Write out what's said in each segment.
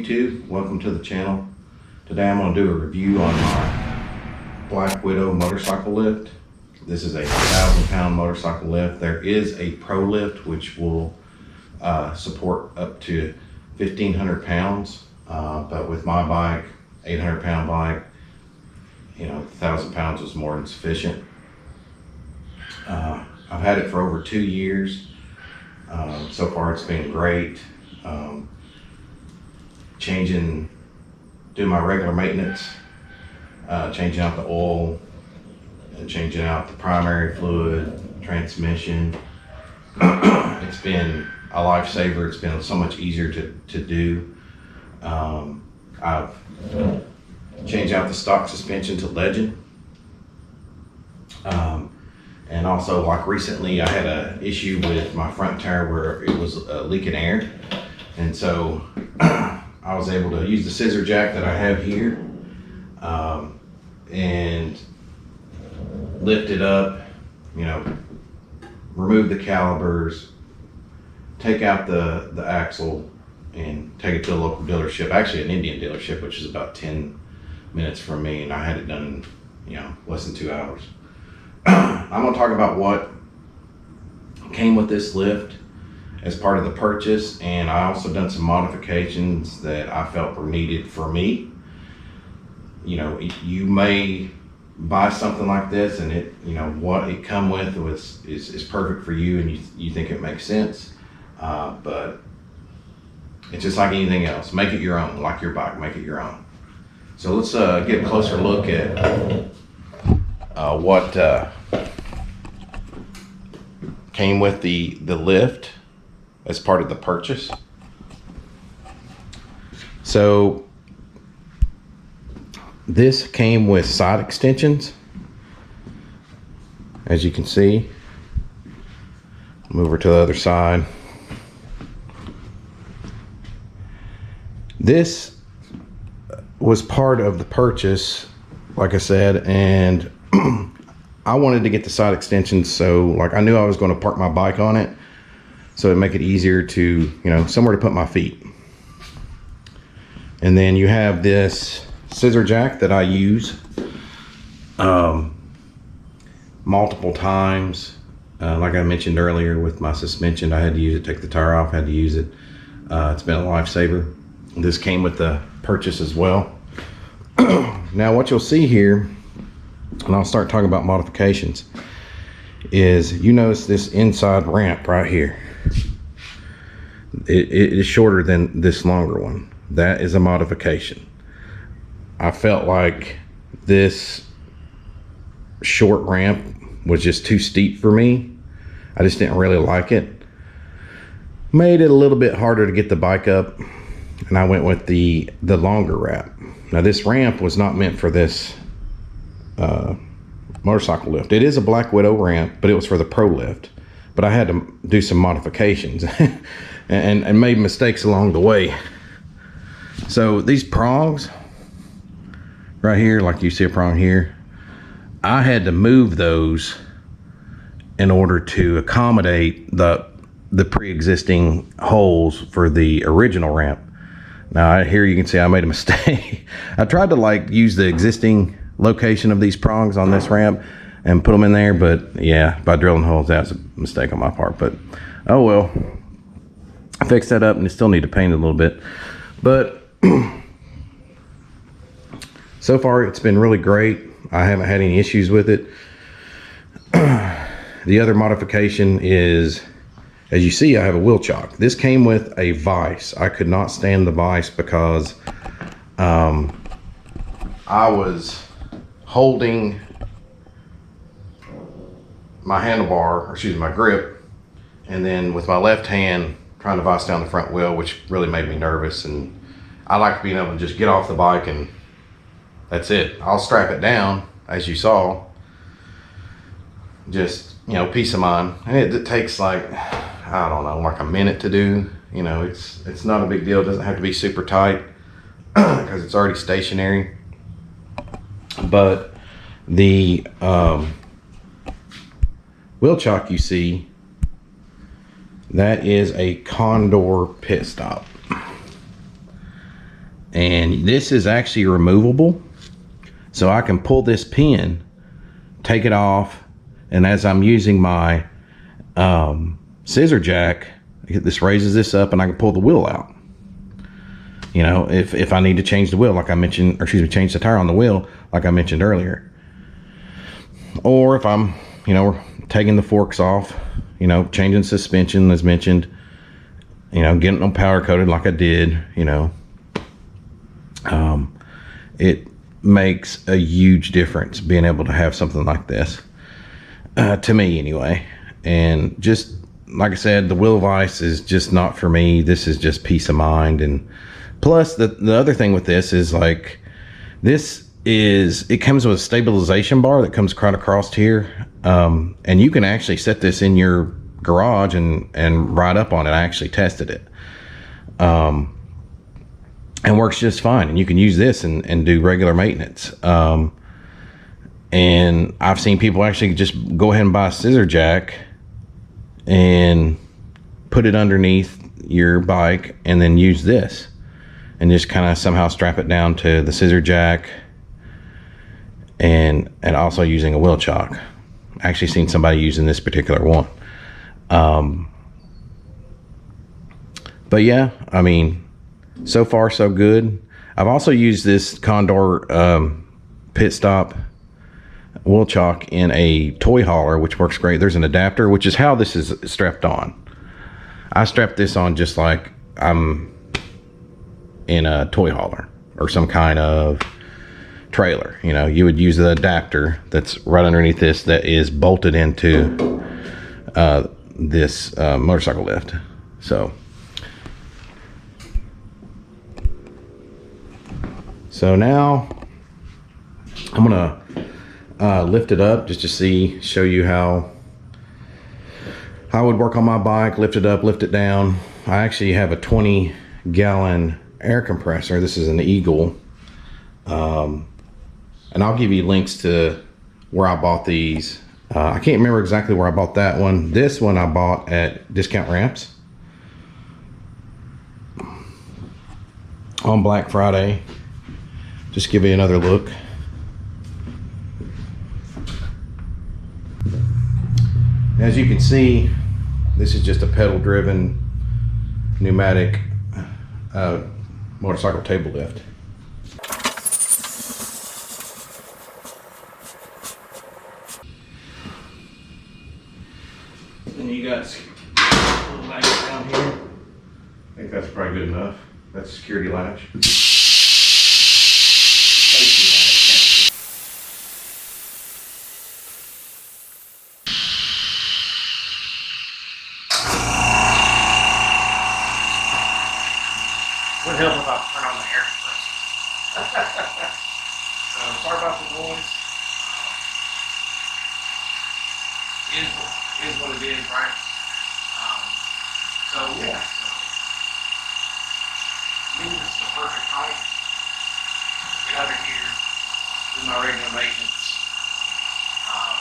YouTube? Welcome to the channel. Today I'm going to do a review on my Black Widow motorcycle lift. This is a 1,000-pound motorcycle lift. There is a Pro lift which will support up to 1,500 pounds, but with my bike, 800-pound bike, 1,000 pounds was more than sufficient. I've had it for over 2 years. So far it's been great. Doing my regular maintenance, changing out the oil and changing out the primary fluid, transmission. It's been a lifesaver. It's been so much easier to do. I've changed out the stock suspension to Legend. And also, like recently, I had an issue with my front tire where it was leaking air. And so I was able to use the Scissor Jack that I have here and lift it up, remove the calipers, take out the axle, and take it to a local dealership, actually an Indian dealership, which is about 10 minutes from me, and I had it done in less than 2 hours. I'm going to talk about what came with this lift as part of the purchase, and I also done some modifications that I felt were needed for me. You may buy something like this and what it come with is perfect for you, and you think it makes sense, but it's just like anything else. Make it your own, like your bike, make it your own. So let's get a closer look at what came with the lift as part of the purchase. So this came with side extensions, as you can see. Move over to the other side. This was part of the purchase, like I said, and I wanted to get the side extensions, so I knew I was going to park my bike on it, so it'd make it easier to, somewhere to put my feet. And then you have this Scissor Jack that I use multiple times. Like I mentioned earlier with my suspension, I had to use it, take the tire off, had to use it. It's been a lifesaver. This came with the purchase as well. Now what you'll see here, and I'll start talking about modifications, is you notice this inside ramp right here. It is shorter than this longer one. That is a modification. I felt like this short ramp was just too steep for me. I just didn't really like it. Made it a little bit harder to get the bike up, and I went with the longer ramp. Now this ramp was not meant for this motorcycle lift. It is a Black Widow ramp, but it was for the Pro lift. But I had to do some modifications and made mistakes along the way. So these prongs right here, like you see a prong here, I had to move those in order to accommodate the pre-existing holes for the original ramp. Now here you can see I made a mistake. I tried to use the existing location of these prongs on this ramp and put them in there, but yeah, by drilling holes, that was a mistake on my part. But oh well, I fixed that up, and you still need to paint it a little bit, but so far it's been really great. I haven't had any issues with it. The other modification is, as you see, I have a wheel chock. This came with a vise. I could not stand the vise because I was holding my handlebar, or excuse me, my grip, and then with my left hand trying to vise down the front wheel, which really made me nervous. And I like being able to just get off the bike and that's it. I'll strap it down, as you saw, just peace of mind. And it takes I don't know, like a minute to do. It's not a big deal. It doesn't have to be super tight because it's already stationary. But the wheel chock you see, that is a CONDOR pit stop. And this is actually removable. So I can pull this pin, take it off, and as I'm using my scissor jack, this raises this up and I can pull the wheel out. You know, if I need to change the wheel, like I mentioned, or excuse me, change the tire on the wheel, like I mentioned earlier. Or if I'm, you know, taking the forks off, you know, changing suspension as mentioned, you know, getting them powder coated like I did, you know. It makes a huge difference being able to have something like this, to me anyway. And just like I said, the wheel vise is just not for me. This is just peace of mind. And plus the other thing with this is, like, it comes with a stabilization bar that comes right across here, and you can actually set this in your garage and ride up on it. I actually tested it, and works just fine. And you can use this and do regular maintenance. And I've seen people actually just go ahead and buy a scissor jack and put it underneath your bike and then use this and just kind of somehow strap it down to the scissor jack, and also using a wheel chock. I actually seen somebody using this particular one. But yeah, I mean, so far so good. I've also used this CONDOR pit stop wheel chock in a toy hauler, which works great. There's an adapter, which is how this is strapped on. I strapped this on just like I'm in a toy hauler or some kind of trailer. You know, you would use the adapter that's right underneath this that is bolted into this motorcycle lift. So now I'm gonna lift it up just to show you how I would work on my bike. Lift it up, lift it down. I actually have a 20-gallon air compressor. This is an Eagle, and I'll give you links to where I bought these. I can't remember exactly where I bought that one. This one I bought at Discount Ramps on Black Friday. Just give you another look. As you can see, this is just a pedal driven pneumatic motorcycle table lift. And you got a little latch down here. I think that's probably good enough. That's a security latch. Would help if I turn on the air compressor. So sorry about the noise. Is what it is, right? So yeah. This is the perfect height. Get under here, do my regular maintenance.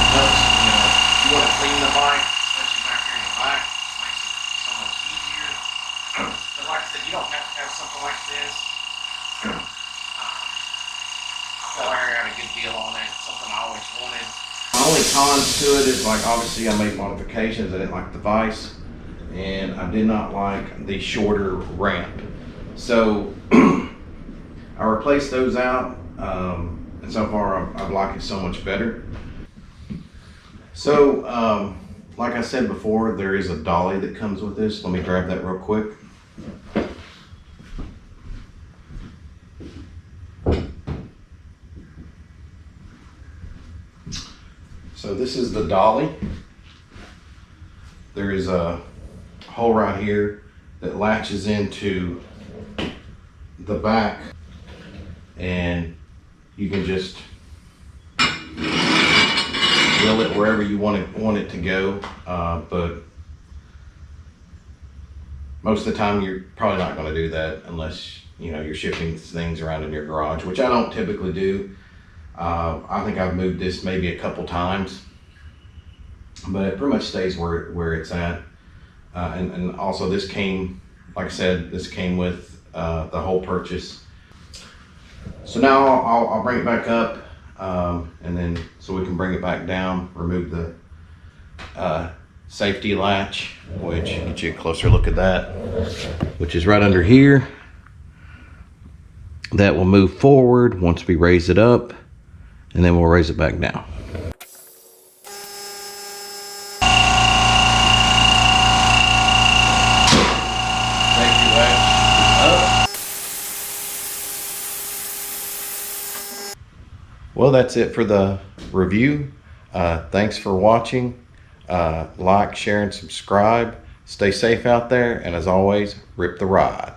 Plus, you know, you want to clean the bike, especially back here in the back, makes it so much easier. But like I said, you don't have to have something like this. I felt like I got a good deal on it. Something I always wanted. My only cons to it is, like, obviously I made modifications. I didn't like the vise, and I did not like the shorter ramp. So I replaced those out, and so far I like it so much better. So like I said before, there is a dolly that comes with this. Let me grab that real quick. So this is the dolly. There is a hole right here that latches into the back, and you can just wheel it wherever you want it to go. But most of the time you're probably not going to do that unless you're shifting things around in your garage, which I don't typically do. I think I've moved this maybe a couple times, but it pretty much stays where it's at. And also this came, like I said, this came with the whole purchase. So now I'll bring it back up, and then so we can bring it back down, remove the safety latch, which get you a closer look at that, which is right under here. That will move forward once we raise it up, and then we'll raise it back down. Safety latch up. Well, that's it for the review. Thanks for watching. Like, share, and subscribe. Stay safe out there, and as always, rip the ride.